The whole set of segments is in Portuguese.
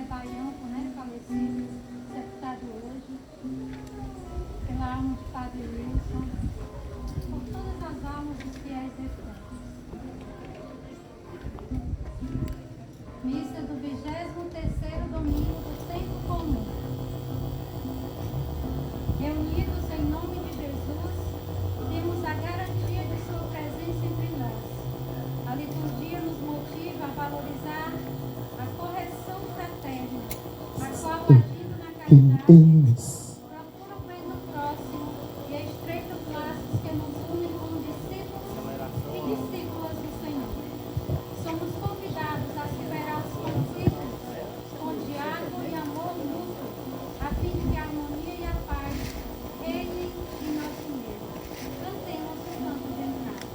Baianco, né, falecido, sepultado hoje, pela alma de Padre Wilson, por todas as almas dos fiéis restantes. Missa do 23º domingo do tempo comum. Reunidos em nome de Jesus, temos a garantia de sua presença entre nós. A liturgia nos motiva a valorizar a correção fraterna, a qual, agindo na caridade, procura o bem do próximo e estreita os laços que nos unem como discípulos e discípulas do Senhor. Somos convidados a superar os conflitos com diálogo e amor mútuo, a fim de que a harmonia e a paz reinem em nosso meio. Cantemos o canto de entrada.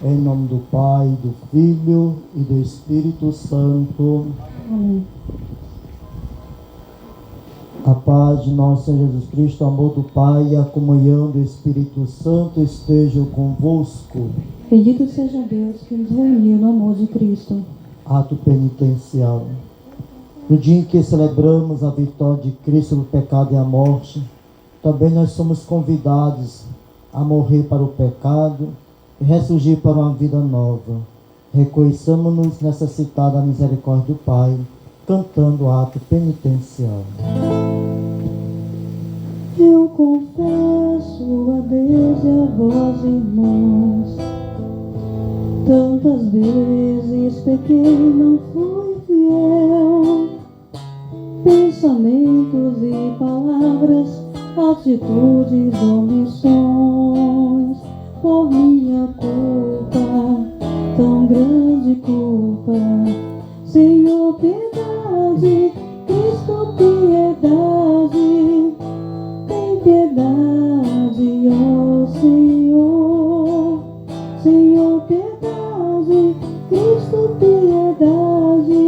Em nome do Pai, do Filho e do Espírito Santo. Amém. A paz de nosso Senhor Jesus Cristo, o amor do Pai e a comunhão do Espírito Santo estejam convosco. Bendito seja Deus que nos reuniu no amor de Cristo. Ato penitencial. No dia em que celebramos a vitória de Cristo no pecado e a morte, também nós somos convidados a morrer para o pecado e ressurgir para uma vida nova. Reconheçamos-nos necessitados da misericórdia do Pai, cantando o ato penitencial. Eu confesso a Deus e a vós, irmãos, tantas vezes pequei, não fui fiel, pensamentos e palavras, atitudes, omissões, por minha culpa, tão grande culpa. Senhor, piedade, Cristo, piedade, tem piedade, ó Senhor. Senhor, piedade, Cristo, piedade,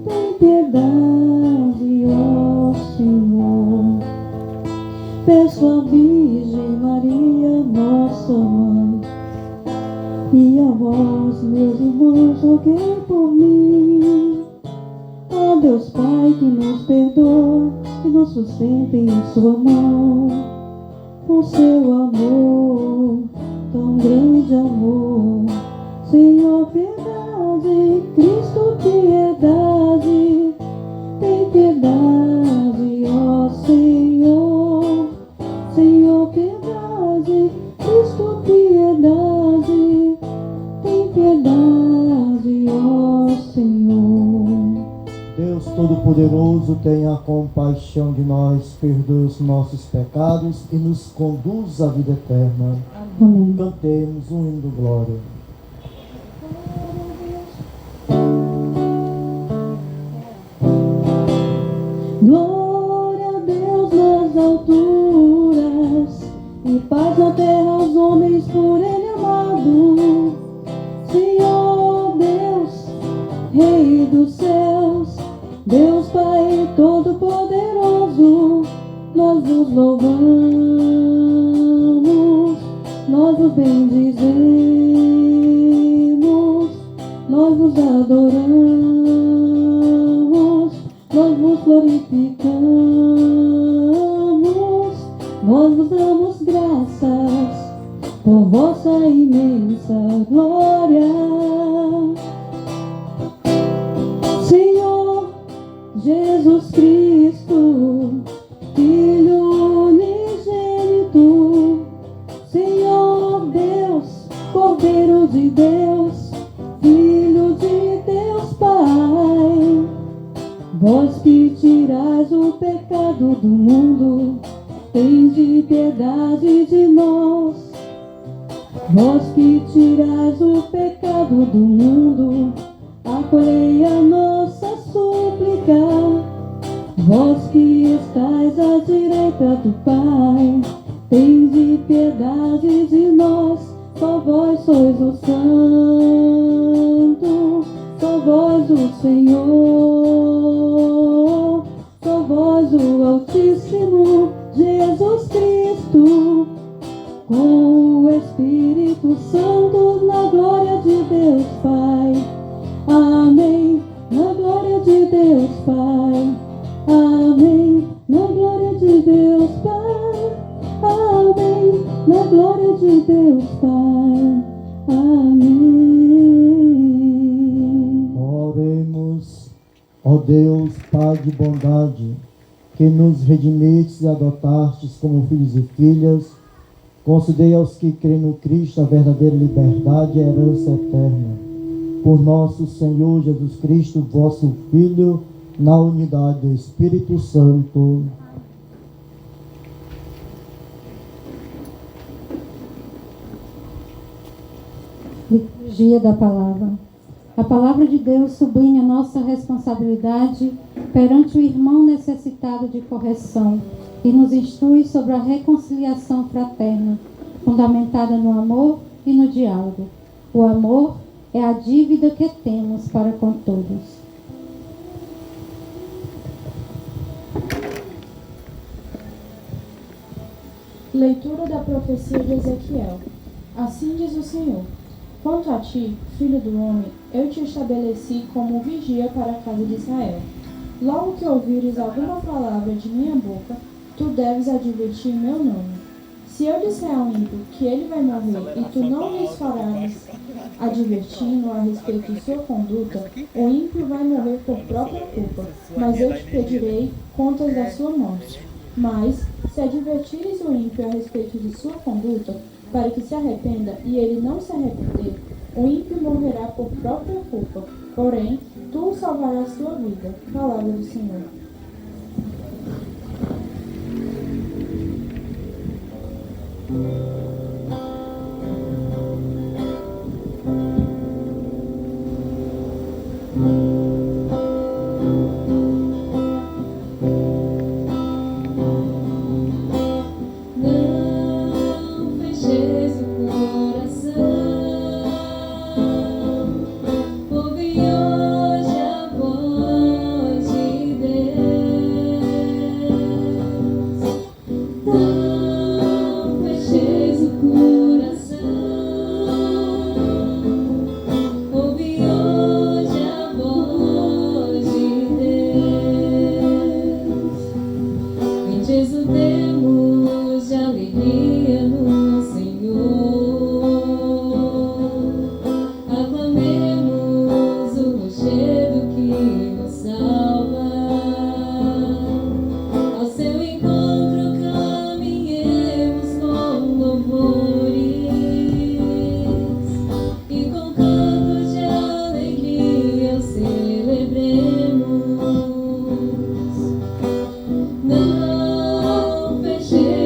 tem piedade, ó Senhor. Peço à Virgem Maria, nossa Mãe, e a vós, meus irmãos, roguei por mim. Ó Deus Pai, que nos perdoa e nos sustenta em sua mão, o seu amor, tão grande amor. Senhor, piedade, Cristo, piedade, tem piedade, ó Senhor. Senhor, piedade, Cristo, piedade, tem piedade, ó Senhor. Deus Todo-Poderoso, tenha compaixão de nós, perdoe os nossos pecados e nos conduz à vida eterna. Amém. Cantemos um hino de glória. Glória a Deus nas alturas e paz na terra aos homens por Ele amado. Senhor Deus, Rei dos céus, Deus Pai Todo-Poderoso, nós vos louvamos, nós vos bendizemos, nós vos adoramos, nós vos glorificamos, nós vos damos graças por vossa imensa glória. Senhor Jesus Cristo, Filho unigênito, mundo, tende piedade de nós. Vós que tirais o pecado do mundo, acolhei a nossa súplica. Vós que estais à direita do Pai, tende piedade de nós. Só vós sois o Santo, só vós o Senhor, só vós o Altíssimo, Jesus Cristo, com o Espírito Santo, na glória de Deus Pai. Amém, na glória de Deus Pai. Amém, na glória de Deus Pai. Amém, na glória de Deus Pai. Amém. Oremos, ó Deus, Pai de bondade, que nos redimistes e adotastes como filhos e filhas, concedei aos que creem no Cristo a verdadeira liberdade e a herança eterna. Por nosso Senhor Jesus Cristo, vosso Filho, na unidade do Espírito Santo. Liturgia da Palavra. A Palavra de Deus sublinha nossa responsabilidade perante o irmão necessitado de correção e nos instrui sobre a reconciliação fraterna, fundamentada no amor e no diálogo. O amor é a dívida que temos para com todos. Leitura da profecia de Ezequiel. Assim diz o Senhor: quanto a ti, filho do homem, eu te estabeleci como vigia para a casa de Israel. Logo que ouvires alguma palavra de minha boca, tu deves advertir meu nome. Se eu disser ao ímpio que ele vai morrer e tu não lhes farás advertindo a respeito de sua conduta, o ímpio vai morrer por própria culpa, mas eu te pedirei contas da sua morte. Mas, se advertires o ímpio a respeito de sua conduta, para que se arrependa, e ele não se arrepender, o ímpio morrerá por própria culpa, porém, tu salvarás sua vida. Palavra do Senhor. Não feche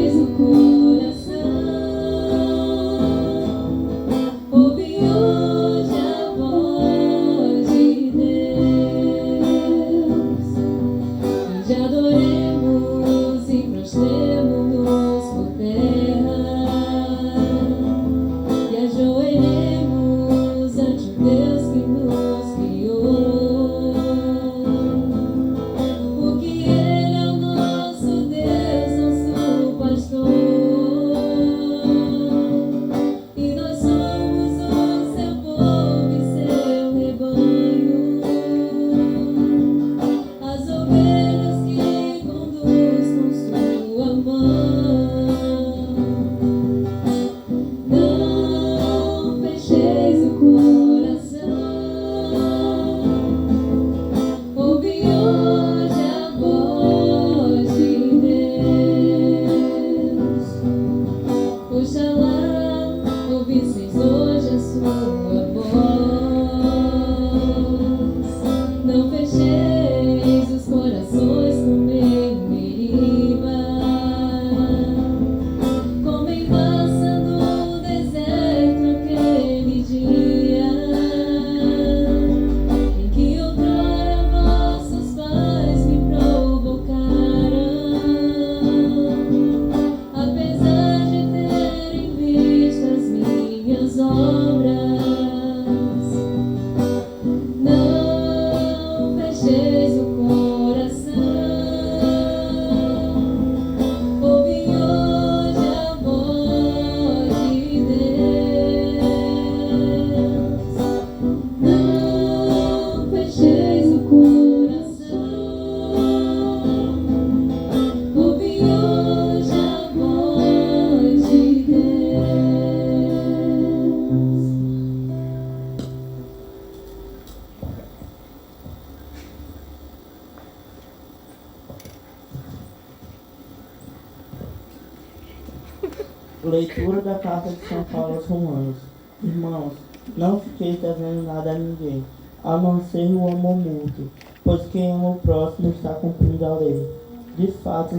Leitura da carta de São Paulo aos Romanos. Irmãos, não fiqueis devendo nada a ninguém, a não ser o amor mútuo, pois quem ama o próximo está cumprindo a lei. De fato,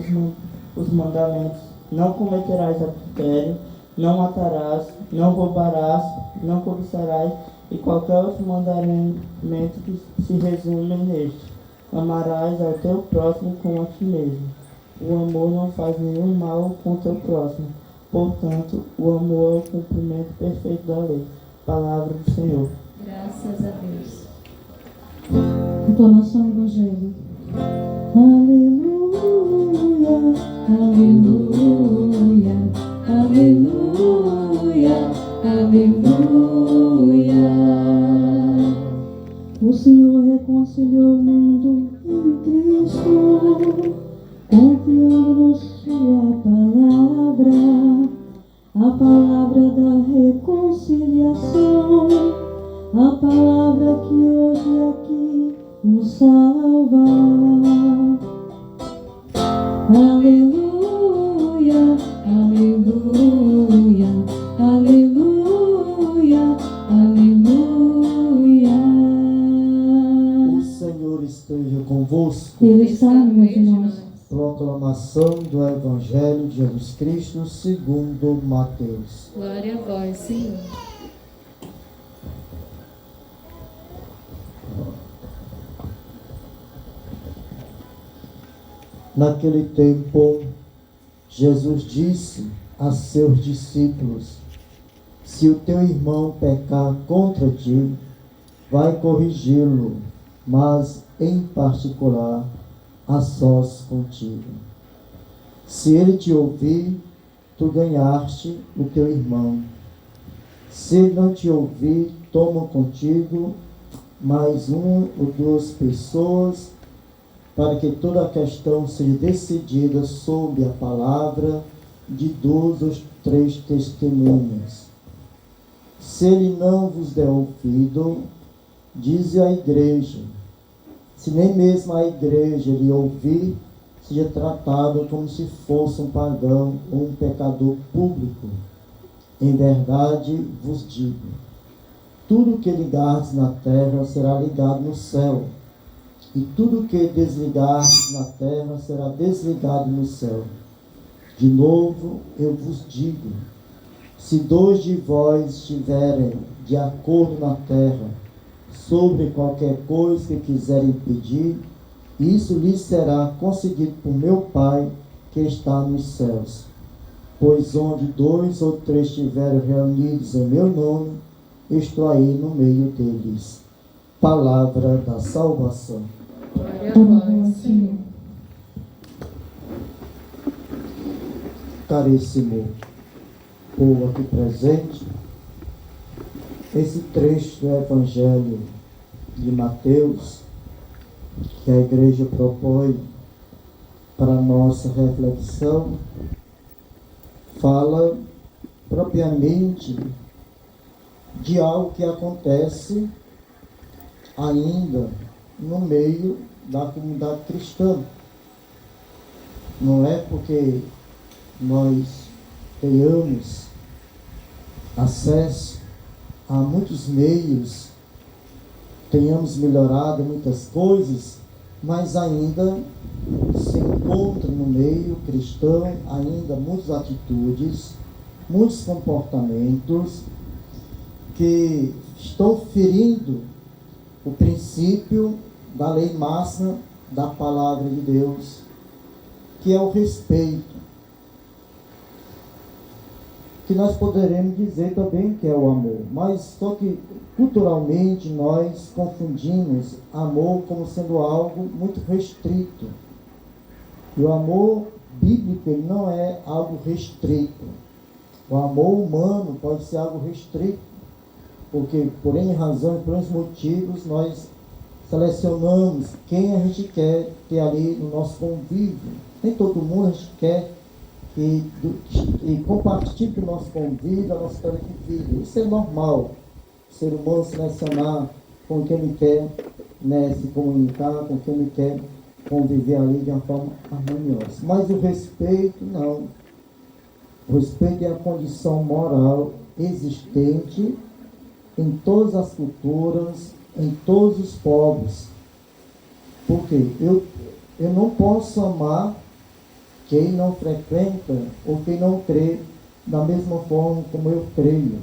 os mandamentos: não cometerás adultério, não matarás, não roubarás, não cobiçarás, e qualquer outro mandamento que se resume neste: amarás ao teu próximo como a ti mesmo. O amor não faz nenhum mal com o teu próximo. Portanto, o amor é o cumprimento perfeito da lei. Palavra do Senhor. Graças a Deus. Proclamação do Evangelho. Aleluia, aleluia, aleluia, aleluia. O Senhor reconciliou o mundo em Cristo, confiando na sua palavra, a palavra da reconciliação, a palavra que hoje aqui nos salva. Aleluia, aleluia, aleluia, aleluia. O Senhor esteja convosco. Ele está no meio de nós. Proclamação do Evangelho de Jesus Cristo segundo Mateus. Glória a vós, Senhor. Naquele tempo, Jesus disse a seus discípulos: se o teu irmão pecar contra ti, vai corrigi-lo, mas em particular, a sós contigo. Se ele te ouvir, tu ganhaste o teu irmão. Se ele não te ouvir, toma contigo mais uma ou duas pessoas, para que toda a questão seja decidida sob a palavra de 2 ou 3 testemunhas. Se ele não vos der ouvido, dize à igreja. Se nem mesmo a igreja lhe ouvir, seja tratado como se fosse um pagão ou um pecador público. Em verdade vos digo, tudo que ligardes na terra será ligado no céu, e tudo que desligardes na terra será desligado no céu. De novo eu vos digo, se 2 de vós estiverem de acordo na terra, sobre qualquer coisa que quiserem pedir, isso lhes será concedido por meu Pai que está nos céus. Pois onde 2 ou 3 estiverem reunidos em meu nome, estou aí no meio deles. Palavra da salvação. Glória a vós, Senhor. Caríssimo povo aqui presente, esse trecho do Evangelho de Mateus, que a igreja propõe para a nossa reflexão, fala propriamente de algo que acontece ainda no meio da comunidade cristã. Não é porque nós tenhamos acesso a muitos meios, tenhamos melhorado muitas coisas, mas ainda se encontram no meio cristão ainda muitas atitudes, muitos comportamentos que estão ferindo o princípio da lei máxima da palavra de Deus, que é o respeito, que nós poderemos dizer também que é o amor, mas só que culturalmente nós confundimos amor como sendo algo muito restrito. E o amor bíblico ele não é algo restrito. O amor humano pode ser algo restrito, porque por N razões, por N motivos, nós selecionamos quem a gente quer ter ali no nosso convívio. Nem todo mundo a gente quer que compartilhe o nosso convívio, a nossa história de vida. Isso é normal. O ser humano selecionar com quem ele quer, né, se comunicar, com quem ele quer conviver ali de uma forma harmoniosa. Mas o respeito, não. O respeito é a condição moral existente em todas as culturas, em todos os povos. Porque eu não posso amar quem não frequenta ou quem não crê da mesma forma como eu creio.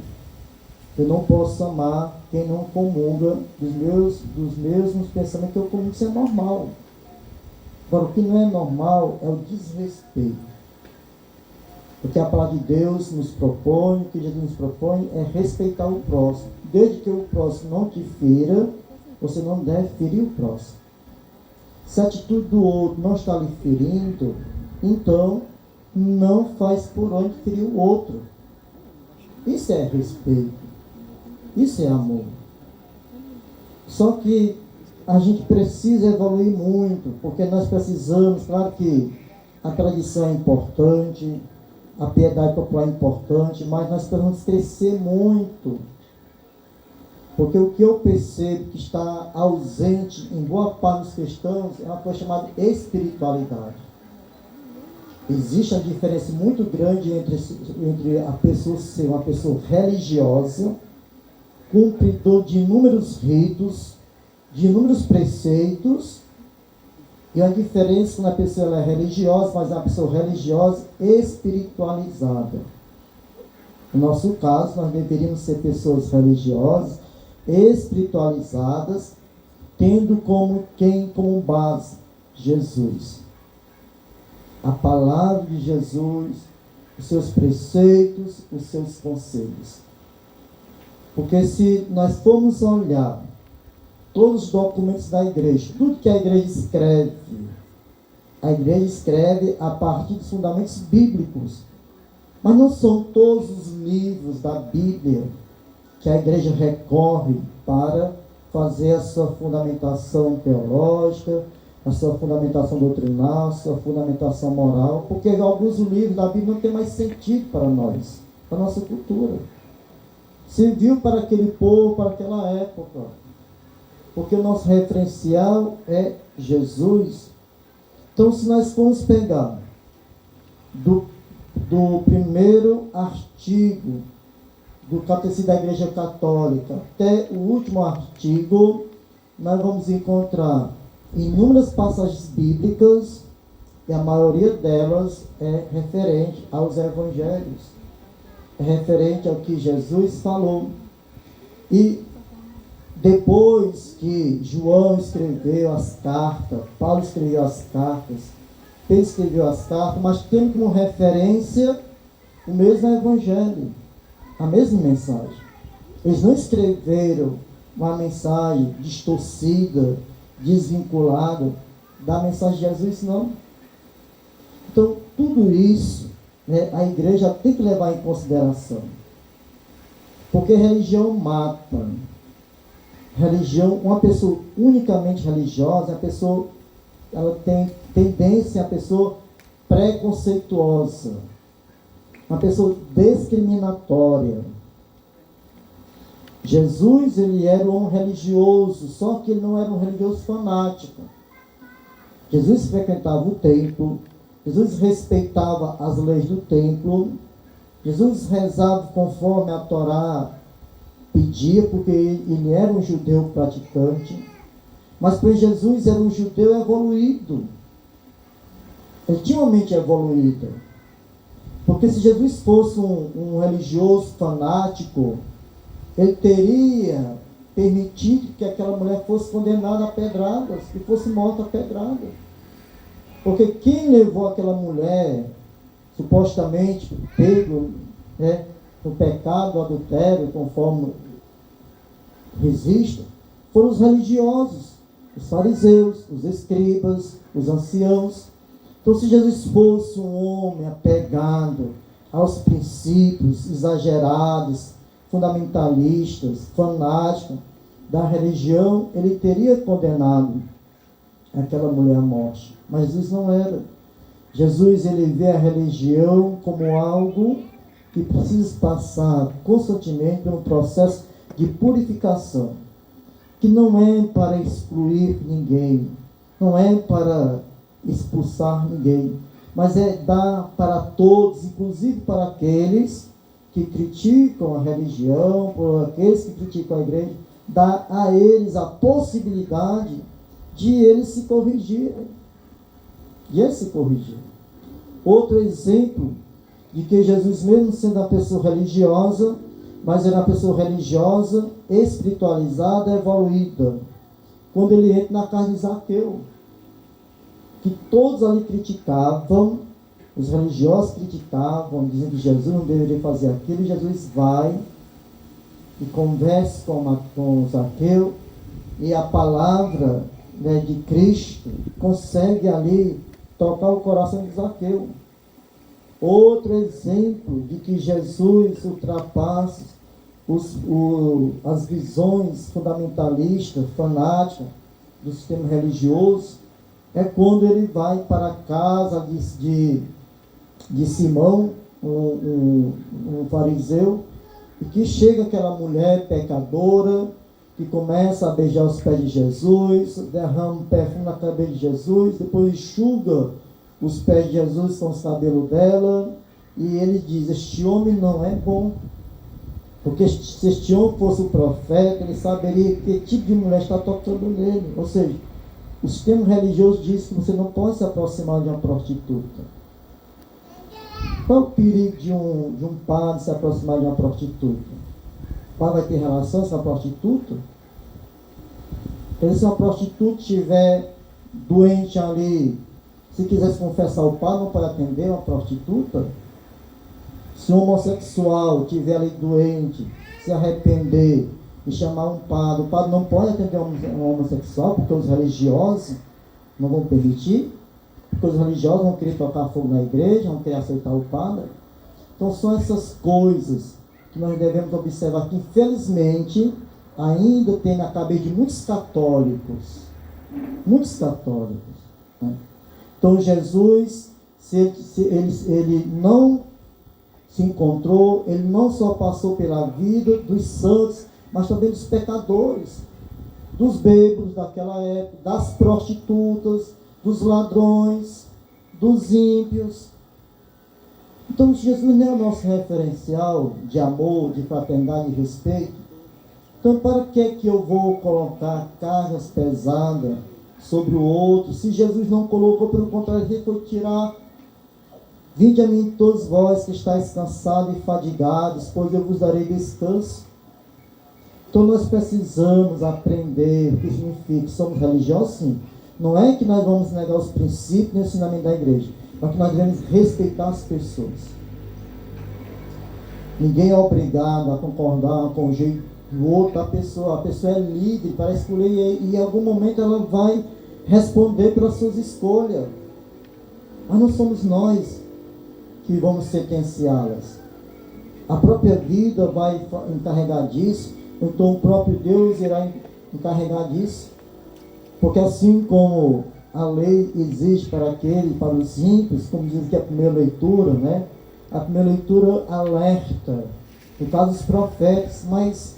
Eu não posso amar quem não comunga dos mesmos pensamentos que eu comungo. Isso é normal. Agora, o que não é normal é o desrespeito. Porque a palavra de Deus nos propõe, o que Jesus nos propõe é respeitar o próximo. Desde que o próximo não te fira, você não deve ferir o próximo. Se a atitude do outro não está lhe ferindo, então não faz por onde ferir o outro. Isso é respeito. Isso é amor. Só que a gente precisa evoluir muito, porque nós precisamos, claro que a tradição é importante, a piedade popular é importante, mas nós precisamos crescer muito. Porque o que eu percebo que está ausente em boa parte dos cristãos é uma coisa chamada espiritualidade. Existe uma diferença muito grande entre a pessoa ser uma pessoa religiosa, cumpridor de inúmeros ritos, de inúmeros preceitos, e a diferença quando a pessoa ela é religiosa, mas é uma pessoa religiosa espiritualizada. No nosso caso, nós deveríamos ser pessoas religiosas, espiritualizadas, tendo como base Jesus. A palavra de Jesus, os seus preceitos, os seus conselhos. Porque se nós formos olhar todos os documentos da igreja, tudo que a igreja escreve a partir dos fundamentos bíblicos. Mas não são todos os livros da Bíblia que a igreja recorre para fazer a sua fundamentação teológica, a sua fundamentação doutrinal, a sua fundamentação moral, porque alguns livros da Bíblia não têm mais sentido para nós, para a nossa cultura. Serviu para aquele povo, para aquela época. Porque o nosso referencial é Jesus. Então, se nós formos pegar do primeiro artigo do Catecismo da Igreja Católica até o último artigo, nós vamos encontrar inúmeras passagens bíblicas, e a maioria delas é referente aos evangelhos, é referente ao que Jesus falou. E depois que João escreveu as cartas, Paulo escreveu as cartas, Pedro escreveu as cartas, mas tendo como referência o mesmo evangelho, a mesma mensagem. Eles não escreveram uma mensagem distorcida, desvinculada da mensagem de Jesus, não. Então, tudo isso, a igreja tem que levar em consideração. Porque religião mata. Religião, uma pessoa unicamente religiosa, ela tem tendência a pessoa preconceituosa, uma pessoa discriminatória. Jesus, ele era um religioso, só que ele não era um religioso fanático. Jesus frequentava o templo, Jesus respeitava as leis do templo, Jesus rezava conforme a Torá pedia, porque ele era um judeu praticante, mas para Jesus era um judeu evoluído. Ele tinha uma mente evoluída. Porque se Jesus fosse um religioso fanático, ele teria permitido que aquela mulher fosse condenada a pedradas, que fosse morta a pedrada. Porque quem levou aquela mulher, supostamente pego, no pecado, no adultério, conforme resistem, foram os religiosos, os fariseus, os escribas, os anciãos. Então, se Jesus fosse um homem apegado aos princípios exagerados, fundamentalistas, fanáticos da religião, ele teria condenado aquela mulher à morte. Mas Jesus não era. Jesus, ele vê a religião como algo que precisa passar constantemente por um processo de purificação, que não é para excluir ninguém, não é para expulsar ninguém, mas é dar para todos, inclusive para aqueles que criticam a religião, por aqueles que criticam a igreja, dar a eles a possibilidade de eles se corrigirem. Outro exemplo de que Jesus, mesmo sendo uma pessoa religiosa, mas era uma pessoa religiosa, espiritualizada, evoluída. Quando ele entra na casa de Zaqueu, que todos ali criticavam, os religiosos criticavam, dizendo que Jesus não deveria fazer aquilo, e Jesus vai e conversa com Zaqueu, e a palavra, né, de Cristo consegue ali tocar o coração de Zaqueu. Outro exemplo de que Jesus ultrapassa as visões fundamentalistas, fanáticas do sistema religioso, é quando ele vai para a casa de Simão, um fariseu, e que chega aquela mulher pecadora, que começa a beijar os pés de Jesus, derrama um perfume na cabeça de Jesus, depois enxuga os pés de Jesus com os cabelos dela, e ele diz: este homem não é bom, porque se este homem fosse o profeta, ele saberia que tipo de mulher está tocando nele. Ou seja, o sistema religioso diz que você não pode se aproximar de uma prostituta. Qual é o perigo de um padre se aproximar de uma prostituta? O padre vai ter relações com a prostituta? Porque se uma prostituta estiver doente ali, se quiser se confessar ao padre, não pode atender uma prostituta? Se um homossexual estiver ali doente, se arrepender e chamar um padre, o padre não pode atender um homossexual, porque os religiosos não vão permitir, porque os religiosos vão querer tocar fogo na igreja, vão querer aceitar o padre. Então são essas coisas que nós devemos observar, que infelizmente ainda tem na cabeça de muitos católicos, né? Então Jesus, ele não se encontrou, ele não só passou pela vida dos santos, mas também dos pecadores, dos bêbados daquela época, das prostitutas, dos ladrões, dos ímpios. Então Jesus não é o nosso referencial de amor, de fraternidade e respeito. Então para que eu vou colocar cargas pesadas sobre o outro, se Jesus não colocou? Pelo contrário, ele foi tirar: vinde a mim todos vós que estáis cansados e fadigados, pois eu vos darei descanso. Então nós precisamos aprender o que significa. Somos religiosos, sim. Não é que nós vamos negar os princípios e o ensinamento da igreja, mas que nós devemos respeitar as pessoas. Ninguém é obrigado a concordar com o jeito do outro da pessoa. A pessoa é livre para escolher, e em algum momento ela vai responder pelas suas escolhas. Mas não somos nós que vamos sentenciá-las. A própria vida vai encarregar disso, então o próprio Deus irá encarregar disso. Porque assim como a lei exige para os ímpios, como diz aqui a primeira leitura, né? A primeira leitura alerta, no caso dos profetas, mas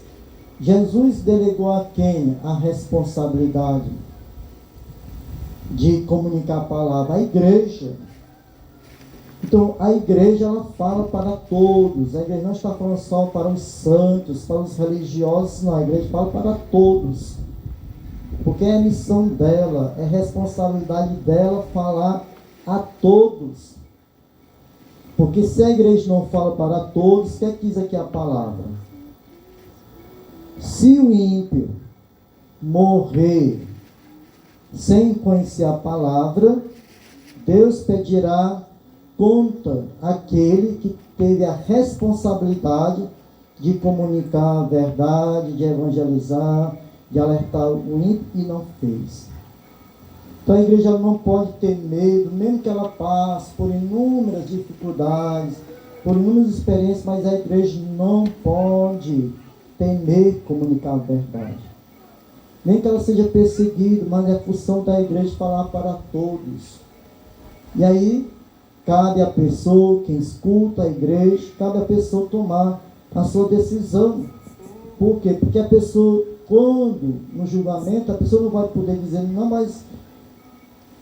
Jesus delegou a quem a responsabilidade de comunicar a palavra? A igreja. Então a igreja, ela fala para todos. A igreja não está falando só para os santos, para os religiosos, não. A igreja fala para todos, porque é a missão dela, é responsabilidade dela falar a todos. Porque se a igreja não fala para todos, o que diz aqui a palavra? Se o ímpio morrer sem conhecer a palavra, Deus pedirá conta àquele que teve a responsabilidade de comunicar a verdade, de evangelizar, de alertar o ímpio, e não fez. Então a igreja não pode ter medo, mesmo que ela passe por inúmeras dificuldades, por inúmeras experiências, mas a igreja não pode temer comunicar a verdade. Nem que ela seja perseguida, mas é a função da igreja falar para todos. E aí, cabe à pessoa, quem escuta a igreja, cabe à pessoa tomar a sua decisão. Por quê? Porque a pessoa, quando no julgamento, a pessoa não vai poder dizer: não, mas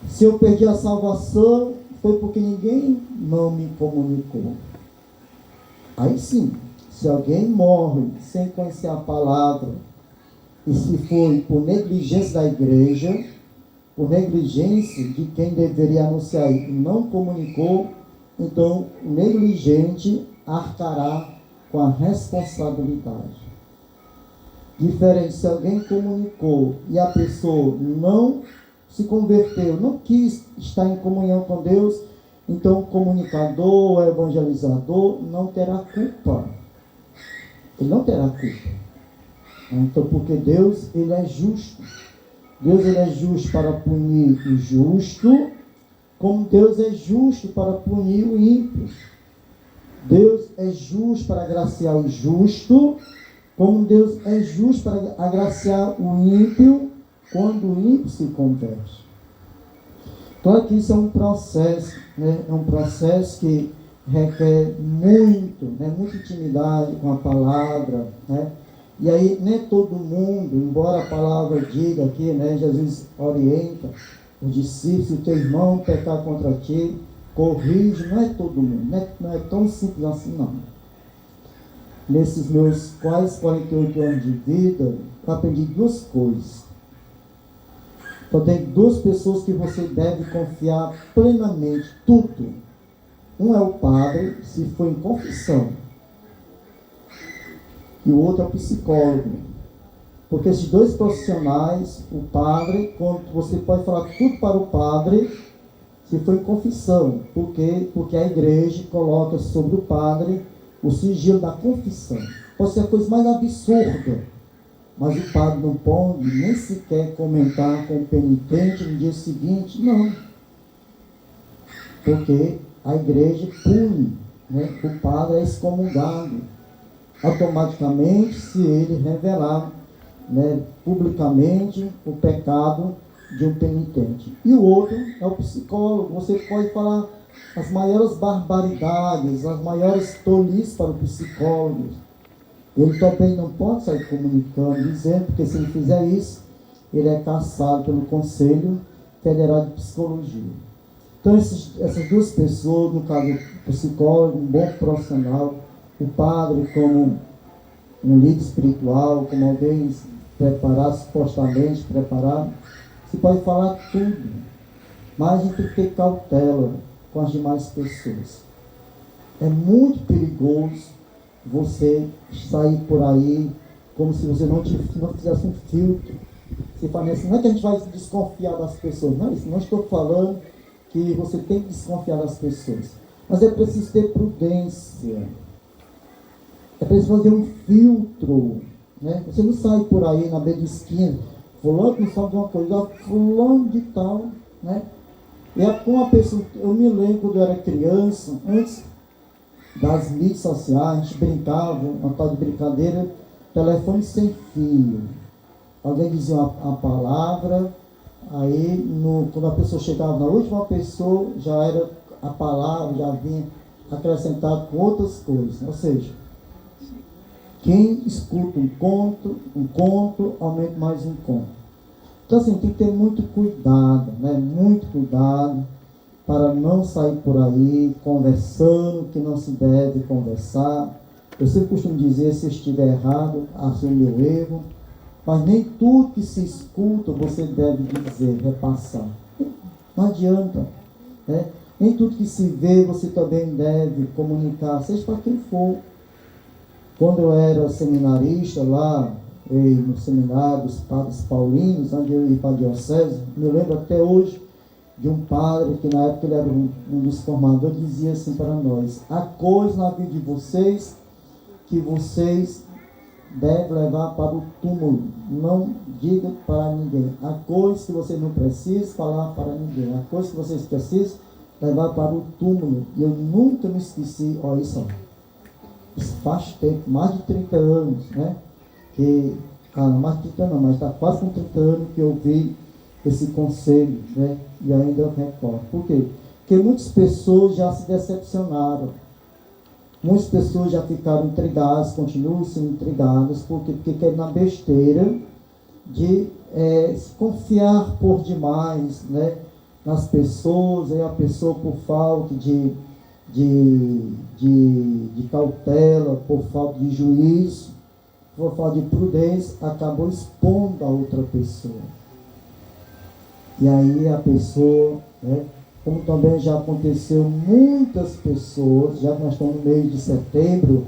se eu perdi a salvação, foi porque ninguém não me comunicou. Aí sim, se alguém morre sem conhecer a palavra, e se foi por negligência da igreja, por negligência de quem deveria anunciar e não comunicou, então o negligente arcará com a responsabilidade. Diferente se alguém comunicou e a pessoa não se converteu, não quis estar em comunhão com Deus, então o comunicador, o evangelizador não terá culpa. Ele não terá culpa. Então, porque Deus, ele é justo. Deus, ele é justo para punir o justo, como Deus é justo para punir o ímpio. Deus é justo para agraciar o justo, como Deus é justo para agraciar o ímpio, quando o ímpio se converte. Então aqui isso é um processo, né? É um processo que requer muita intimidade com a palavra, né? E aí nem todo mundo, embora a palavra diga aqui, né, Jesus orienta os discípulos, se o teu irmão pecar contra ti, corrige, não é todo mundo, não é tão simples assim não. Nesses meus quase 48 anos de vida, eu aprendi duas coisas. Então tem duas pessoas que você deve confiar plenamente, tudo. Um é o padre, se for em confissão. E o outro é o psicólogo. Porque esses dois profissionais, o padre, quando você pode falar tudo para o padre, se for em confissão. Porque a igreja coloca sobre o padre o sigilo da confissão. Pode ser a coisa mais absurda, mas o padre não pode nem sequer comentar com o penitente no dia seguinte, não. Porque a igreja pune, né? O padre é excomungado automaticamente se ele revelar, né, publicamente o pecado de um penitente. E o outro é o psicólogo. Você pode falar as maiores barbaridades, as maiores tolices para o psicólogo. Ele também não pode sair comunicando, dizendo, porque se ele fizer isso, ele é caçado pelo Conselho Federal de Psicologia. Então essas duas pessoas, no caso o psicólogo, um bom profissional, o padre como um líder espiritual, como alguém preparado, supostamente preparado, se pode falar tudo, mas a gente tem que ter cautela com as demais pessoas. É muito perigoso você sair por aí como se você não fizesse um filtro. Você fala assim, não é que a gente vai desconfiar das pessoas, não, isso não estou falando que você tem que desconfiar das pessoas, mas é preciso ter prudência. É preciso fazer um filtro, né? Você não sai por aí na beira da esquina, fulano que sabe de uma coisa, fulano de tal, né? E uma pessoa, eu me lembro quando eu era criança, antes das mídias sociais, a gente brincava, uma tal de brincadeira, telefone sem fio. Alguém dizia a palavra, aí quando a pessoa chegava na última pessoa, já era a palavra, já vinha acrescentado com outras coisas. Ou seja, quem escuta um conto, aumenta mais um conto. Então assim, tem que ter muito cuidado, né? Muito cuidado para não sair por aí conversando que não se deve conversar. Eu sempre costumo dizer, se eu estiver errado, assumo meu erro, mas nem tudo que se escuta você deve dizer, repassar. Não adianta, né? Nem tudo que se vê você também deve comunicar, seja para quem for. Quando eu era seminarista lá, no seminário dos padres paulinos, onde eu ia para a diocese, me lembro até hoje de um padre, que na época ele era um dos formadores, dizia assim para nós: há coisas na vida de vocês que vocês devem levar para o túmulo, não diga para ninguém. Há coisas que vocês não precisam falar para ninguém, há coisas que vocês precisam levar para o túmulo. E eu nunca me esqueci, olha isso, isso faz tempo, mais de 30 anos, né? Mais de 30 anos, mas está quase com 30 anos que eu vi esse conselho, né? E ainda eu recordo. Por quê? Porque muitas pessoas já se decepcionaram. Muitas pessoas já ficaram intrigadas, continuam sendo intrigadas, porque querem na besteira de se confiar por demais, né? nas pessoas, aí a pessoa por falta de cautela, por falta de juízo, por falta de prudência, acabou expondo a outra pessoa. E aí a pessoa, né, como também já aconteceu, muitas pessoas, já que nós estamos no mês de setembro,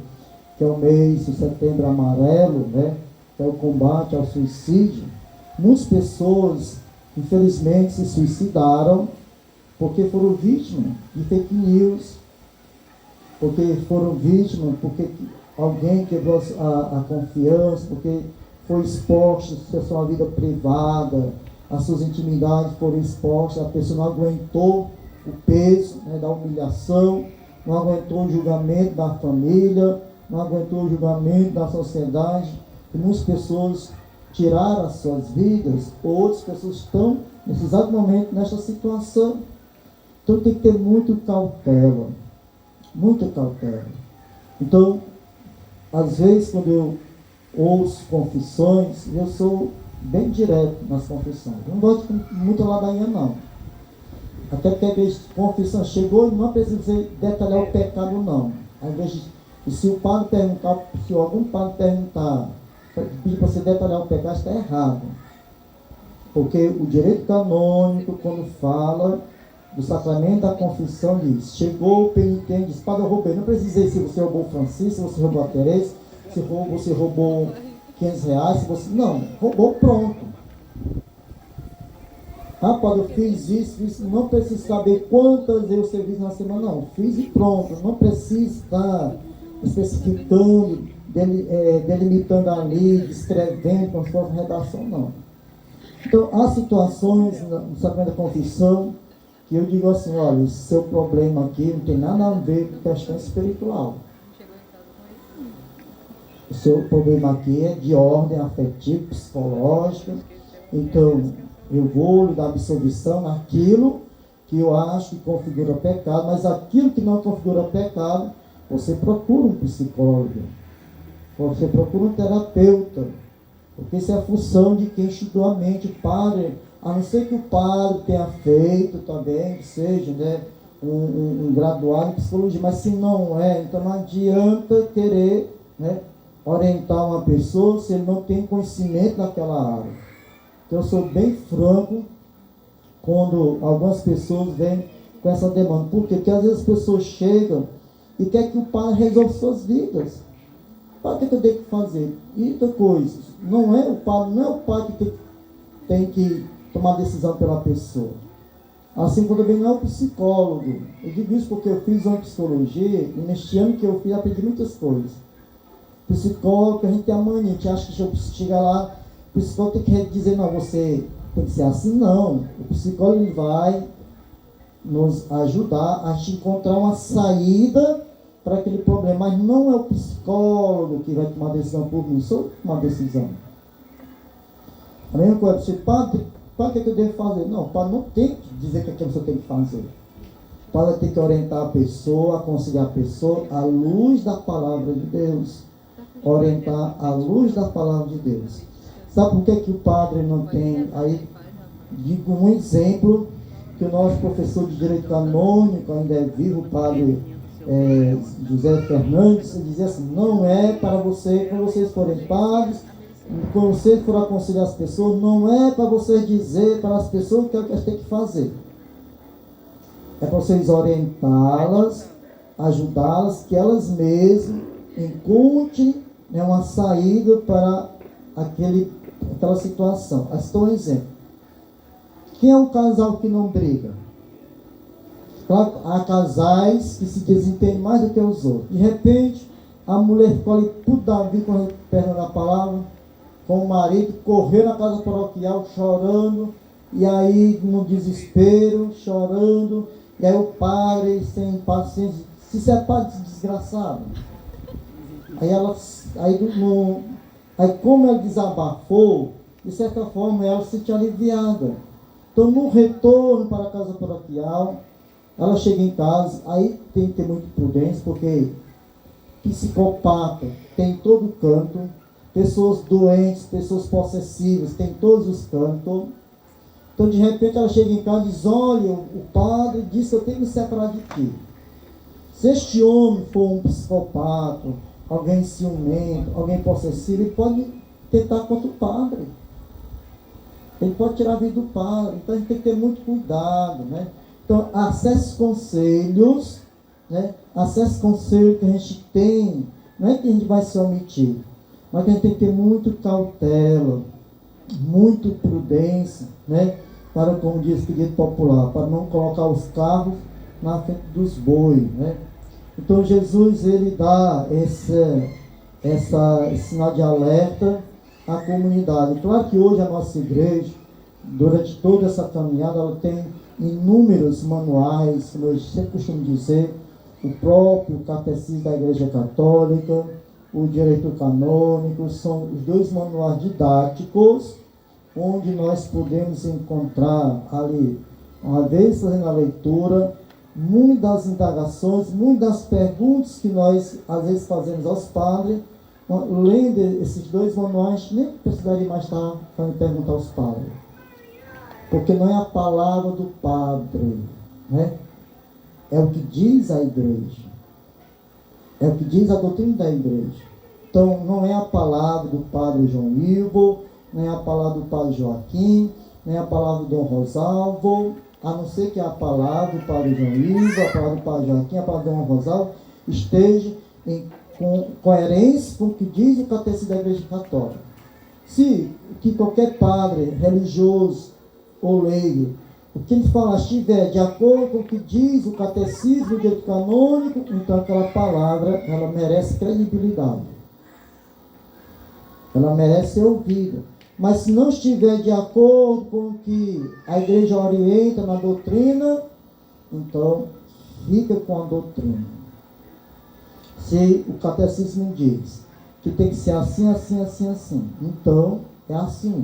que é o mês do Setembro Amarelo, né, que é o combate ao suicídio, muitas pessoas, infelizmente, se suicidaram porque foram vítimas de fake news, porque foram vítimas, porque alguém quebrou a confiança, porque foi exposto a sua vida privada, as suas intimidades foram expostas, a pessoa não aguentou o peso, né, da humilhação, não aguentou o julgamento da família, não aguentou o julgamento da sociedade, e muitas pessoas tiraram as suas vidas, outras pessoas estão, nesse exato momento, nessa situação. Então tem que ter muita cautela. Então, às vezes, quando eu ouço confissões, eu sou bem direto nas confissões. Eu não gosto de muita ladainha, não. Até porque às vezes confissão chegou e não precisa detalhar o pecado, não. Às vezes, e se o padre perguntar, se algum padre perguntar, pedir para você detalhar o pecado, está errado. Porque o direito canônico, quando fala do sacramento da confissão, diz: chegou o penitente, diz: padre, eu roubei. Não precisa dizer se você roubou o Francisco, se você roubou a Teresa, se você roubou R$500, se você... Não, roubou, pronto. Ah, padre, eu fiz isso, não precisa saber quantas vezes você fez na semana, não. Fiz e pronto, não precisa estar especificando, delimitando ali, descrevendo como se fosse uma redação, não. Então, há situações no sacramento da confissão que eu digo assim: olha, o seu problema aqui não tem nada a ver com questão espiritual. O seu problema aqui é de ordem afetiva, psicológica. Então, eu vou lhe dar absolvição naquilo que eu acho que configura pecado, mas aquilo que não configura pecado, você procura um psicólogo, você procura um terapeuta, porque isso é a função de quem estudou a mente. O padre, a não ser que o padre tenha feito também, que seja, né, um graduado em psicologia, mas se não é, então não adianta querer, né, orientar uma pessoa se ele não tem conhecimento daquela área. Então eu sou bem franco quando algumas pessoas vêm com essa demanda. Por quê? Porque às vezes as pessoas chegam e querem que o padre resolva suas vidas. O que eu tenho que fazer? E outra coisa, não é o padre que tem que tomar decisão pela pessoa. Assim como também não é o psicólogo. Eu digo isso porque eu fiz uma psicologia e neste ano que eu fiz, aprendi muitas coisas. Psicólogo, a gente tem a mania, a gente acha que se eu chegar lá, o psicólogo tem que dizer: não, você tem que ser assim. Não. O psicólogo, ele vai nos ajudar a gente encontrar uma saída para aquele problema, mas não é o psicólogo que vai tomar decisão por mim, sou eu que tomo a decisão. A mesma coisa, você, padre, o que eu devo fazer? Não, o padre não tem que dizer o que a pessoa tem que fazer. O padre tem que orientar a pessoa, aconselhar a pessoa à luz da palavra de Deus. Orientar à luz da palavra de Deus. Sabe por que o padre não tem? Aí, digo um exemplo, que o nosso professor de Direito Canônico, ainda é vivo, o padre José Fernandes, ele dizia assim: não é para você, quando vocês forem padres, quando vocês forem aconselhar as pessoas, não é para vocês dizer para as pessoas o que elas têm que fazer. É para vocês orientá-las, ajudá-las, que elas mesmas encontrem, né, uma saída para aquela situação. Estou um exemplo. Quem é um casal que não briga? Claro, há casais que se desentendem mais do que os outros. De repente, a mulher ficou ali tudo da vida, com a perna da palavra, com o marido, correu na casa paroquial chorando, e aí no desespero, chorando, e aí o padre, sem paciência, se separa desse desgraçado. Aí como ela desabafou, de certa forma ela se sentiu aliviada. Então, no retorno para a casa paroquial, ela chega em casa, aí tem que ter muita prudência, porque psicopata tem todo canto, pessoas doentes, pessoas possessivas, tem todos os cantos. Então, de repente, ela chega em casa e diz: olha, o padre disse que eu tenho que me separar de ti. Se este homem for um psicopata, alguém ciumento, alguém possessivo, ele pode tentar contra o padre. Ele pode tirar a vida do padre. Então, a gente tem que ter muito cuidado, né? Então, acesse conselhos, né? Acesse conselhos que a gente tem. Não é que a gente vai se omitir, mas que a gente tem que ter muito cautela, muito prudência, né? Para, como diz o dito popular, para não colocar os carros na frente dos bois, né? Então Jesus, ele dá esse sinal de alerta à comunidade. Claro que hoje a nossa igreja, durante toda essa caminhada, ela tem inúmeros manuais, como eu sempre costumo dizer, o próprio Catecismo da Igreja Católica, o Direito Canônico, são os dois manuais didáticos, onde nós podemos encontrar ali, uma vez fazendo a leitura, muitas das indagações, muitas das perguntas que nós às vezes fazemos aos padres. Lendo esses dois manuais, nem precisaria mais estar fazendo perguntar aos padres, porque não é a palavra do padre, né? É o que diz a igreja, é o que diz a doutrina da igreja. Então, não é a palavra do padre João Ilbo, nem a palavra do padre Joaquim, nem a palavra do Dom Rosalvo, a não ser que a palavra do padre João Ilbo, a palavra do padre Joaquim, a palavra do Dom Rosalvo esteja em coerência com o que diz o Catecismo da Igreja Católica. Se que qualquer padre religioso ou leigo, o que ele fala estiver de acordo com o que diz o Catecismo, o Direito Canônico, então aquela palavra, ela merece credibilidade. Ela merece ser ouvida. Mas se não estiver de acordo com o que a igreja orienta na doutrina, então fica com a doutrina. Se o catecismo diz que tem que ser assim, assim, assim, assim, então é assim.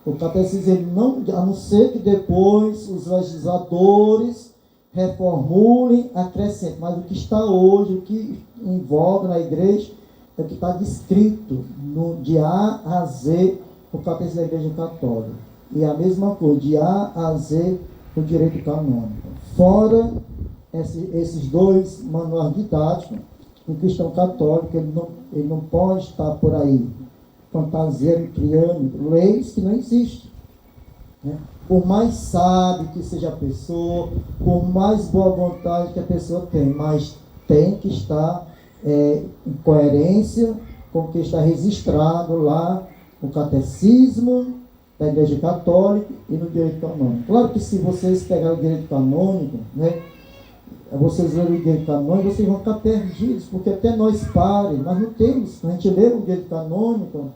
O catecismo, ele não, a não ser que depois os legisladores reformulem, acrescentem. Mas o que está hoje, o que envolve na igreja, é o que está descrito de A a Z o Catecismo da Igreja Católica. E a mesma coisa, de A a Z o Direito Canônico. Fora esses dois manuais didáticos, o cristão católico, ele não pode estar por aí fantasiando, criando leis que não existem. Né? Por mais sábio que seja a pessoa, por mais boa vontade que a pessoa tem, mas tem que estar em coerência com o que está registrado lá no Catecismo da Igreja Católica e no Direito Canônico. Claro que se vocês pegarem o Direito Canônico, né, vocês lerem o Direito Canônico, vocês vão ficar perdidos, porque até nós padres, nós não temos, a gente lê o Direito Canônico,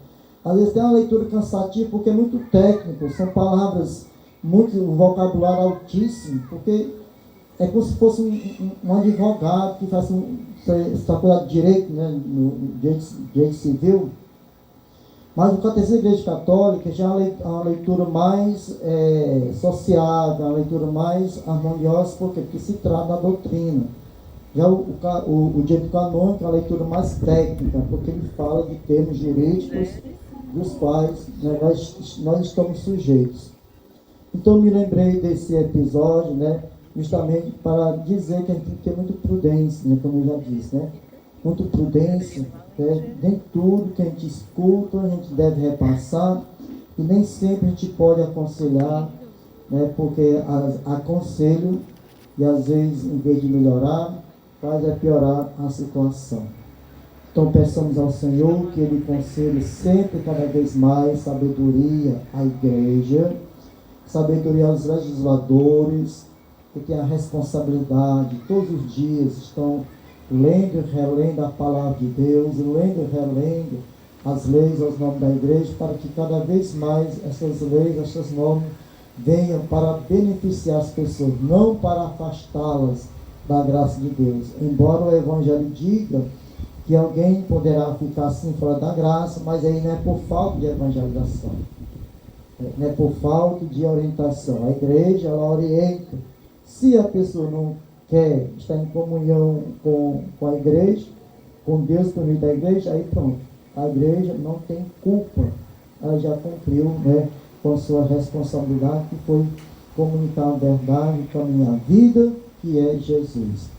às vezes tem uma leitura cansativa, porque é muito técnico, são palavras, um vocabulário altíssimo, porque é como se fosse um advogado que faz essa coisa de direito, né, no direito civil. Mas o Catecismo da Igreja Católica já é uma leitura mais sociável, uma leitura mais harmoniosa, porque se trata da doutrina. Já o Direito Canônico é uma leitura mais técnica, porque ele fala de termos jurídicos dos quais, né, nós estamos sujeitos. Então, me lembrei desse episódio, né, justamente para dizer que a gente tem que ter muita prudência, né, como eu já disse, né? Muita prudência, né? Nem tudo que a gente escuta a gente deve repassar, e nem sempre a gente pode aconselhar, né? Porque aconselho, e às vezes, em vez de melhorar, faz piorar a situação. Então, peçamos ao Senhor que Ele conceda sempre, cada vez mais, sabedoria à igreja, sabedoria aos legisladores, que têm a responsabilidade, todos os dias estão lendo e relendo a palavra de Deus, lendo e relendo as leis aos nomes da igreja, para que cada vez mais essas leis, essas normas, venham para beneficiar as pessoas, não para afastá-las da graça de Deus. Embora o Evangelho diga que alguém poderá ficar assim fora da graça, mas aí não é por falta de evangelização, não é por falta de orientação. A igreja, ela orienta. Se a pessoa não quer estar em comunhão com a igreja, com Deus por meio da igreja, aí pronto, a igreja não tem culpa, ela já cumpriu, né, com sua responsabilidade, que foi comunicar a verdade, caminhar a vida, que é Jesus.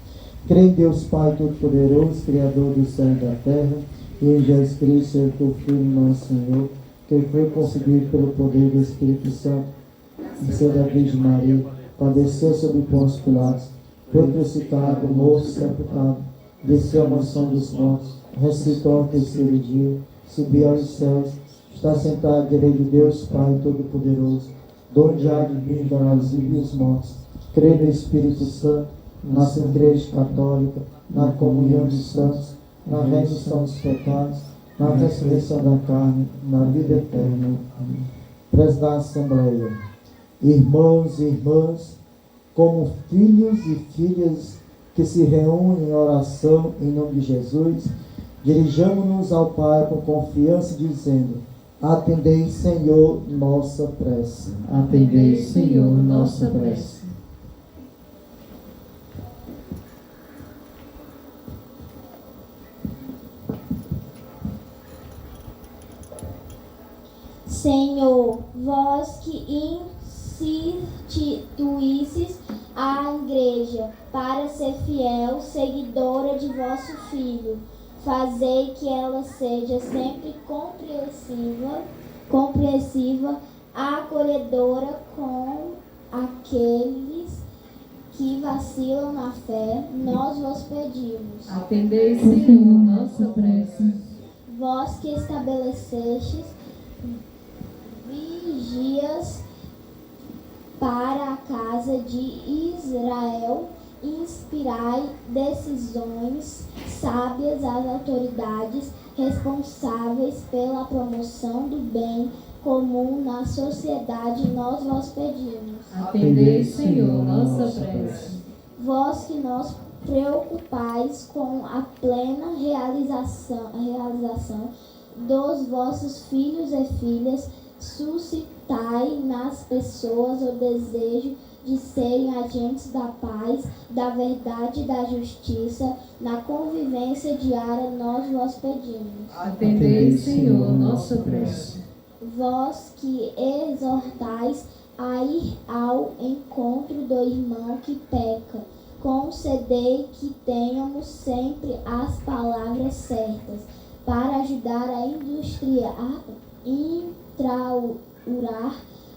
Creio em Deus Pai Todo-Poderoso, Criador do céu e da terra, e em Jesus Cristo, seu teu Filho, nosso Senhor, que foi concebido pelo poder do Espírito Santo, nasceu da Virgem Maria, padeceu sob Pôncio Pilatos, foi crucificado, morto, sepultado, desceu à mansão dos mortos, ressuscitou ao terceiro dia, subiu aos céus, está sentado à direita de Deus Pai Todo-Poderoso, donde há de vir para os vivos e os mortos. Creio no Espírito Santo, na Igreja Católica, na comunhão dos santos, na remissão dos pecados, na ressurreição da carne, na vida eterna. Amém. Presidente da Assembleia, irmãos e irmãs, como filhos e filhas que se reúnem em oração em nome de Jesus, dirijamos-nos ao Pai com confiança, dizendo: atendei, Senhor, nossa prece. Atendei, Senhor, nossa prece. Senhor, vós que instituístes a Igreja para ser fiel seguidora de vosso Filho, fazei que ela seja sempre compreensiva, acolhedora com aqueles que vacilam na fé, nós vos pedimos. Atendei, Senhor, nossa prece. Vós que estabelecestes vigias para a casa de Israel, inspirai decisões sábias às autoridades responsáveis pela promoção do bem comum na sociedade, nós vos pedimos. Atendei, Senhor, nossa prece. Vós que nos preocupais com a plena realização dos vossos filhos e filhas, suscitai nas pessoas o desejo de serem agentes da paz, da verdade e da justiça, na convivência diária, nós vos pedimos. Atendei, Senhor, nossa prece. Vós que exortais a ir ao encontro do irmão que peca, concedei que tenhamos sempre as palavras certas para ajudar a indústria a instaurar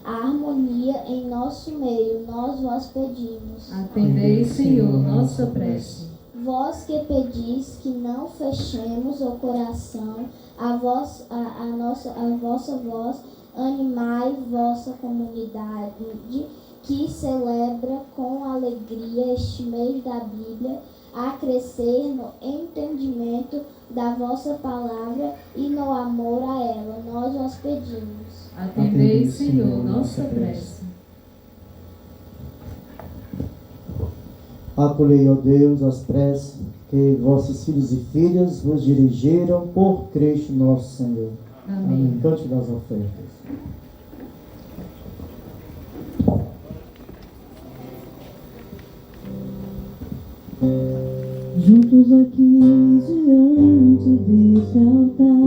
a harmonia em nosso meio, nós vos pedimos. Atendei, Senhor, nossa prece. Vós que pedis que não fechemos o coração a vossa voz, animai vossa comunidade que celebra com alegria este mês da Bíblia, a crescer no entendimento da vossa palavra e no amor a ela. Nós vos pedimos. Atendei, Senhor, nossa prece. Acolhei, ó Deus, as preces que vossos filhos e filhas vos dirigiram por Cristo nosso Senhor. Amém. Cante das ofertas. Juntos aqui diante desse altar,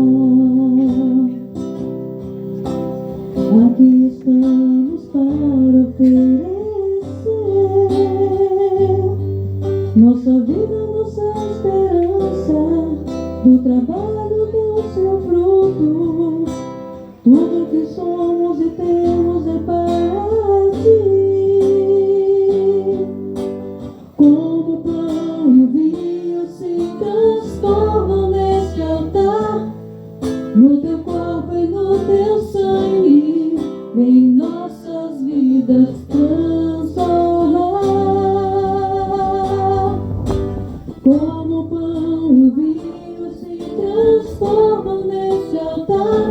aqui estamos para oferecer nossa vida, nossa esperança, do trabalho que é o seu fruto, tudo que somos e temos é para ti. Como pão e o vinho se transformam neste altar, no teu corpo e no teu sangue, em nossas vidas transformar. Como pão e o vinho se transformam neste altar,